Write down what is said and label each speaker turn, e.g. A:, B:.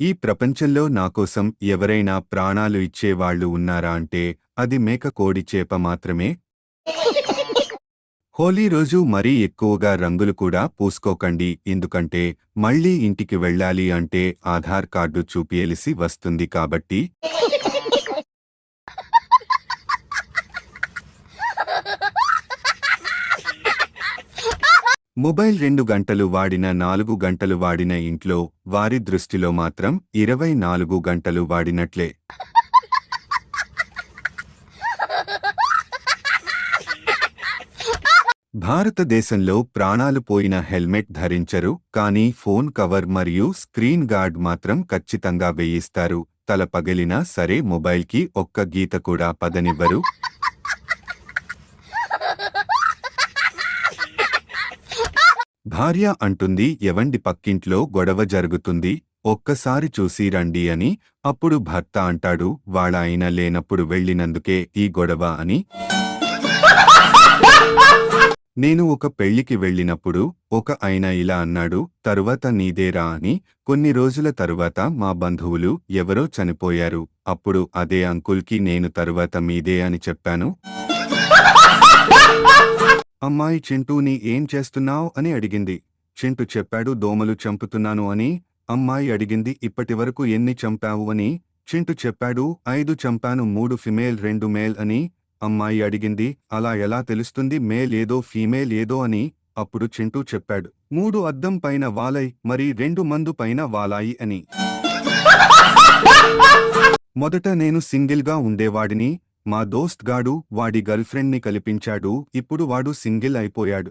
A: ఈ ప్రపంచంలో నాకోసం ఎవరైనా ప్రాణాలు ఇచ్చేవాళ్లు ఉన్నారా అంటే అది మేక కోడి చేప మాత్రమే. హోలీ రోజు మరీ ఎక్కువగా రంగులు కూడా పూసుకోకండి, ఎందుకంటే మళ్ళీ ఇంటికి వెళ్ళాలి అంటే ఆధార్ కార్డు చూపియలిసి వస్తుంది కాబట్టి. మొబైల్ 2 గంటలు వాడిన 4 గంటలు వాడిన ఇంట్లో వారి దృష్టిలో మాత్రం 24 గంటలు వాడినట్లే. భారతదేశంలో ప్రాణాలు పోయిన హెల్మెట్ ధరించరు, కానీ ఫోన్ కవర్ మరియు స్క్రీన్ గార్డ్ మాత్రం ఖచ్చితంగా వేయిస్తారు. తల పగిలినా సరే మొబైల్కి ఒక్క గీత కూడా పదనివ్వరు. భార్య అంటుంది, ఎవండి పక్కింట్లో గొడవ జరుగుతుంది, ఒక్కసారి చూసి రండి అని. అప్పుడు భర్త అంటాడు, వాళ్ళ ఆయన లేనప్పుడు వెళ్ళినందుకే ఈ గొడవ అని. నేను ఒక పెళ్లికి వెళ్ళినప్పుడు ఒక ఆయన ఇలా అన్నాడు, తరువాత నీదేరా అని. కొన్ని రోజుల తరువాత మా బంధువులు ఎవరో చనిపోయారు. అప్పుడు అదే అంకుల్కి నేను తరువాత మీదే అని చెప్పాను. అమ్మాయి చింటూని ఏం చేస్తున్నావ్ అని అడిగింది. చింటూ చెప్పాడు, దోమలు చంపుతున్నాను అని. అమ్మాయి అడిగింది, ఇప్పటివరకు ఎన్ని చంపావు అని. చింటూ చెప్పాడు, 5 చంపాను, 3 ఫిమేల్ 2 మేల్ అని. అమ్మాయి అడిగింది, అలా ఎలా తెలుస్తుంది మేల్ ఏదో ఫీమేల్ ఏదో అని. అప్పుడు చింటూ చెప్పాడు, 3 అద్దం పైన వాలై మరి 2 మందు పైన వాలాయి అని. మొదట నేను సింగిల్గా ఉండేవాడిని. మా దోస్త్ గాడు వాడి గర్ల్ఫ్రెండ్ని కల్పించాడు. ఇప్పుడు వాడు సింగిల్ అయిపోయాడు.